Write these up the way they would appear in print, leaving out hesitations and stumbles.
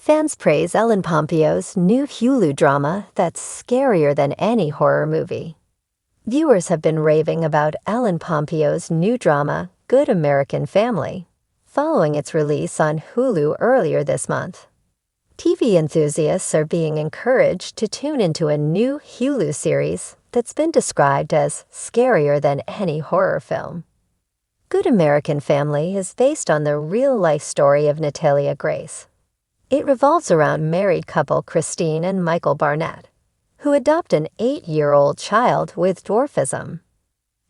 Fans praise Ellen Pompeo's new Hulu drama that's scarier than any horror movie. Viewers have been raving about Ellen Pompeo's new drama, Good American Family, following its release on Hulu earlier this month. TV enthusiasts are being encouraged to tune into a new Hulu series that's been described as scarier than any horror film. Good American Family is based on the real-life story of Natalia Grace. It revolves around married couple Christine and Michael Barnett, who adopt an 8-year-old child with dwarfism.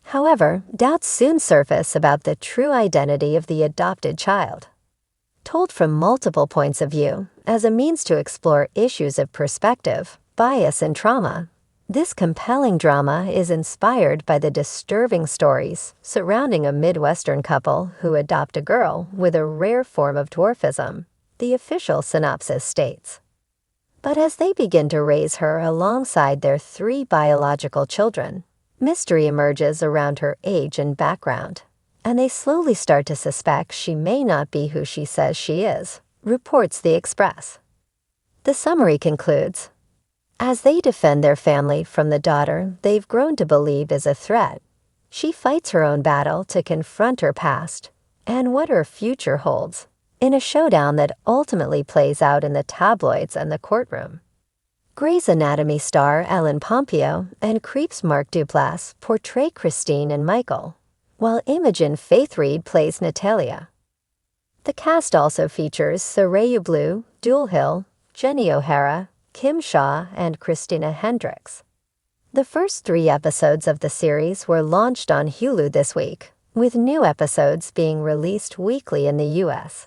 However, doubts soon surface about the true identity of the adopted child. Told from multiple points of view, as a means to explore issues of perspective, bias, and trauma, this compelling drama is inspired by the disturbing stories surrounding a Midwestern couple who adopt a girl with a rare form of dwarfism, the official synopsis states. But as they begin to raise her alongside their 3 biological children, mystery emerges around her age and background, and they slowly start to suspect she may not be who she says she is, reports The Express. The summary concludes, as they defend their family from the daughter they've grown to believe is a threat, she fights her own battle to confront her past and what her future holds, in a showdown that ultimately plays out in the tabloids and the courtroom. Grey's Anatomy star Ellen Pompeo and Creep's Mark Duplass portray Christine and Michael, while Imogen Faith Reed plays Natalia. The cast also features Soraya Blue, Jewel Hill, Jenny O'Hara, Kim Shaw, and Christina Hendricks. The first 3 episodes of the series were launched on Hulu this week, with new episodes being released weekly in the U.S.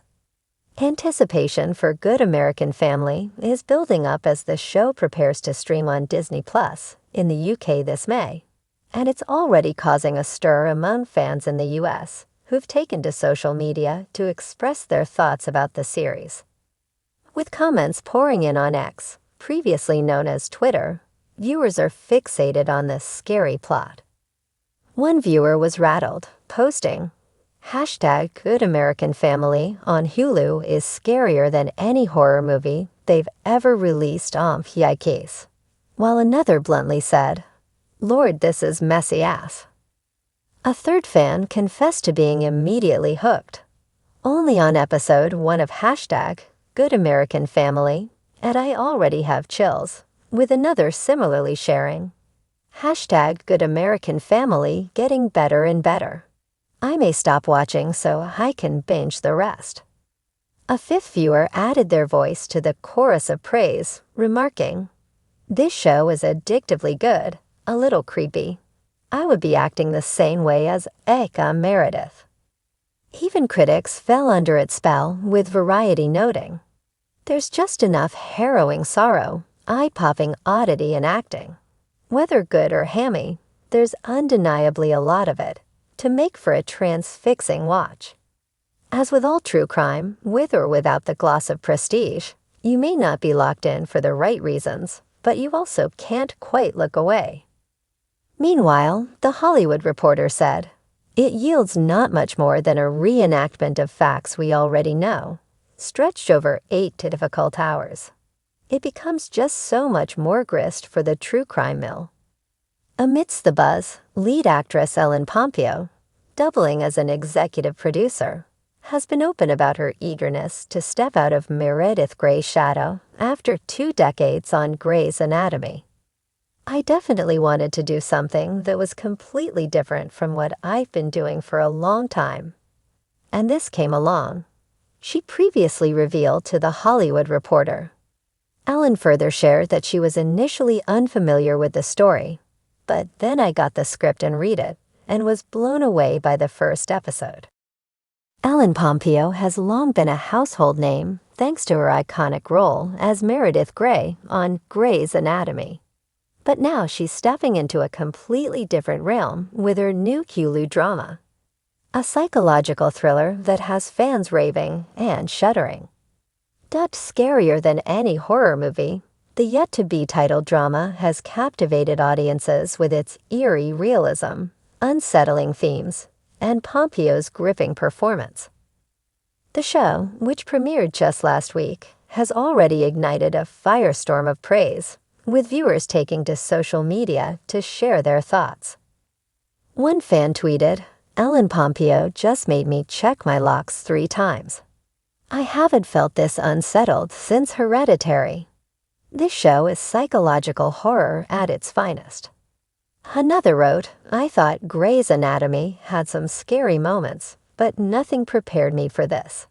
Anticipation for Good American Family is building up as the show prepares to stream on Disney Plus in the UK this May, and it's already causing a stir among fans in the US who've taken to social media to express their thoughts about the series. With comments pouring in on X, previously known as Twitter, viewers are fixated on this scary plot. One viewer was rattled, posting, #Good American Family on Hulu is scarier than any horror movie they've ever released on Yikes. While another bluntly said, Lord, this is messy ass. A third fan confessed to being immediately hooked. Only on episode 1 of Good American Family, and I already have chills, with another similarly sharing, Good American Family getting better and better. I may stop watching so I can binge the rest. A 5th viewer added their voice to the chorus of praise, remarking, this show is addictively good, a little creepy. I would be acting the same way as Eka Meredith. Even critics fell under its spell, with Variety noting, there's just enough harrowing sorrow, eye-popping oddity in acting. Whether good or hammy, there's undeniably a lot of it, to make for a transfixing watch. As with all true crime, with or without the gloss of prestige, you may not be locked in for the right reasons, but you also can't quite look away. Meanwhile, The Hollywood Reporter said, it yields not much more than a reenactment of facts we already know, stretched over 8 difficult hours. It becomes just so much more grist for the true crime mill. Amidst the buzz, lead actress Ellen Pompeo, doubling as an executive producer, has been open about her eagerness to step out of Meredith Grey's shadow after 2 decades on Grey's Anatomy. I definitely wanted to do something that was completely different from what I've been doing for a long time. And this came along, she previously revealed to The Hollywood Reporter. Ellen further shared that she was initially unfamiliar with the story, but then I got the script and read it, and was blown away by the first episode. Ellen Pompeo has long been a household name thanks to her iconic role as Meredith Grey on Grey's Anatomy. But now she's stepping into a completely different realm with her new Hulu drama, a psychological thriller that has fans raving and shuddering. Dubbed scarier than any horror movie, the yet-to-be titled drama has captivated audiences with its eerie realism, unsettling themes, and Pompeo's gripping performance. The show, which premiered just last week, has already ignited a firestorm of praise, with viewers taking to social media to share their thoughts. One fan tweeted, "Ellen Pompeo just made me check my locks 3 times. I haven't felt this unsettled since Hereditary. This show is psychological horror at its finest." Another wrote, "I thought Grey's Anatomy had some scary moments, but nothing prepared me for this.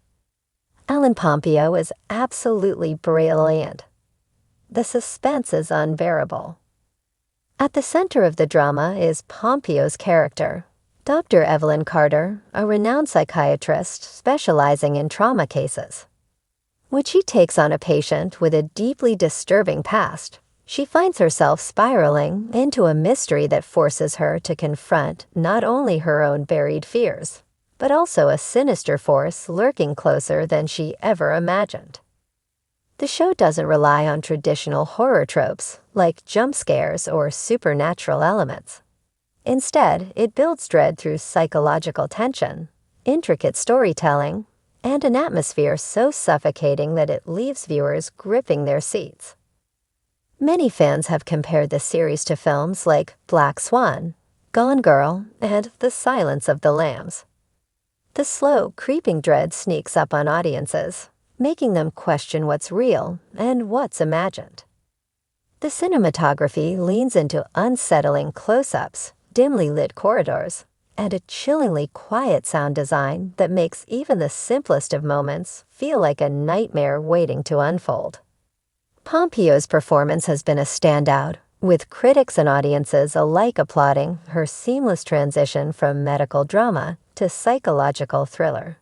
Ellen Pompeo is absolutely brilliant. The suspense is unbearable." At the center of the drama is Pompeo's character, Dr. Evelyn Carter, a renowned psychiatrist specializing in trauma cases. When she takes on a patient with a deeply disturbing past, she finds herself spiraling into a mystery that forces her to confront not only her own buried fears, but also a sinister force lurking closer than she ever imagined. The show doesn't rely on traditional horror tropes like jump scares or supernatural elements. Instead, it builds dread through psychological tension, intricate storytelling, and an atmosphere so suffocating that it leaves viewers gripping their seats. Many fans have compared the series to films like Black Swan, Gone Girl, and The Silence of the Lambs. The slow, creeping dread sneaks up on audiences, making them question what's real and what's imagined. The cinematography leans into unsettling close-ups, dimly lit corridors, and a chillingly quiet sound design that makes even the simplest of moments feel like a nightmare waiting to unfold. Pompeo's performance has been a standout, with critics and audiences alike applauding her seamless transition from medical drama to psychological thriller.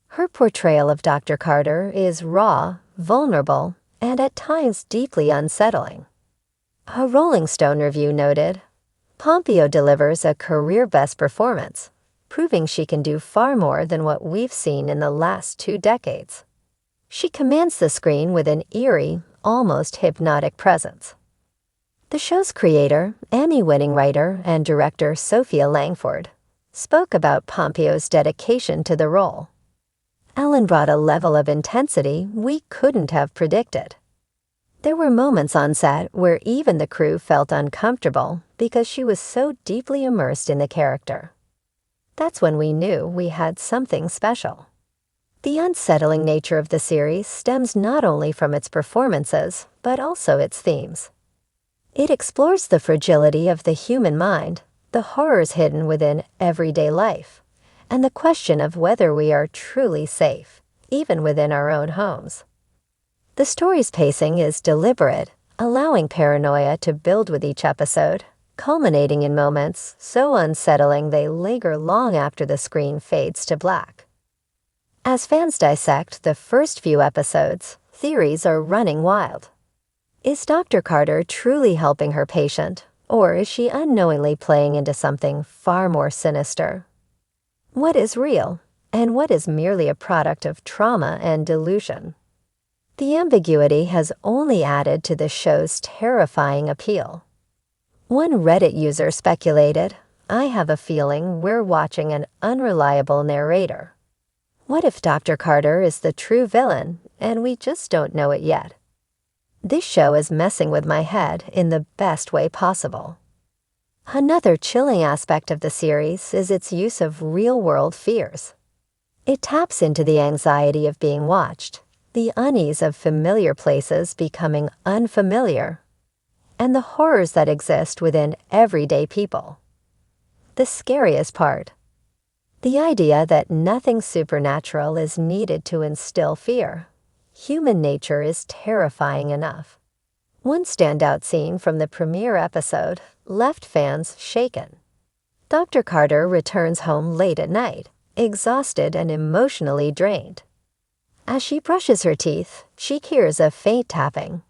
Her portrayal of Dr. Carter is raw, vulnerable, and at times deeply unsettling. A Rolling Stone review noted, "Pompeo delivers a career-best performance, proving she can do far more than what we've seen in the last 2 decades. She commands the screen with an eerie, almost hypnotic presence." The show's creator, Emmy-winning writer and director Sophia Langford, spoke about Pompeo's dedication to the role. "Ellen brought a level of intensity we couldn't have predicted. There were moments on set where even the crew felt uncomfortable because she was so deeply immersed in the character. That's when we knew we had something special." The unsettling nature of the series stems not only from its performances, but also its themes. It explores the fragility of the human mind, the horrors hidden within everyday life, and the question of whether we are truly safe, even within our own homes. The story's pacing is deliberate, allowing paranoia to build with each episode, culminating in moments so unsettling they linger long after the screen fades to black. As fans dissect the first few episodes, theories are running wild. Is Dr. Carter truly helping her patient, or is she unknowingly playing into something far more sinister? What is real, and what is merely a product of trauma and delusion? The ambiguity has only added to the show's terrifying appeal. One Reddit user speculated, "I have a feeling we're watching an unreliable narrator. What if Dr. Carter is the true villain, and we just don't know it yet? This show is messing with my head in the best way possible." Another chilling aspect of the series is its use of real-world fears. It taps into the anxiety of being watched, the unease of familiar places becoming unfamiliar, and the horrors that exist within everyday people. The scariest part: the idea that nothing supernatural is needed to instill fear. Human nature is terrifying enough. One standout scene from the premiere episode left fans shaken. Dr. Carter returns home late at night, exhausted and emotionally drained. As she brushes her teeth, she hears a faint tapping.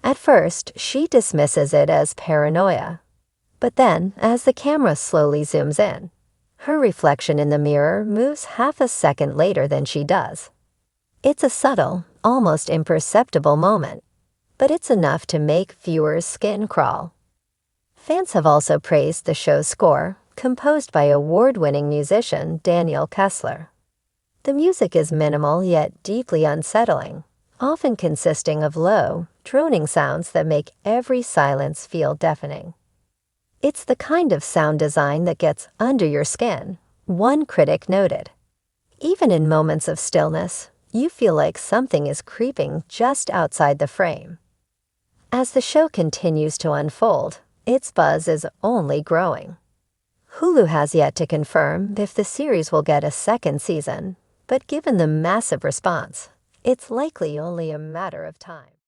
At first, she dismisses it as paranoia. But then, as the camera slowly zooms in, her reflection in the mirror moves half a second later than she does. It's a subtle, almost imperceptible moment, but it's enough to make viewers' skin crawl. Fans have also praised the show's score, composed by award-winning musician Daniel Kessler. The music is minimal yet deeply unsettling, often consisting of low, droning sounds that make every silence feel deafening. It's the kind of sound design that gets under your skin, one critic noted. Even in moments of stillness, you feel like something is creeping just outside the frame. As the show continues to unfold, its buzz is only growing. Hulu has yet to confirm if the series will get a second season, but given the massive response, it's likely only a matter of time.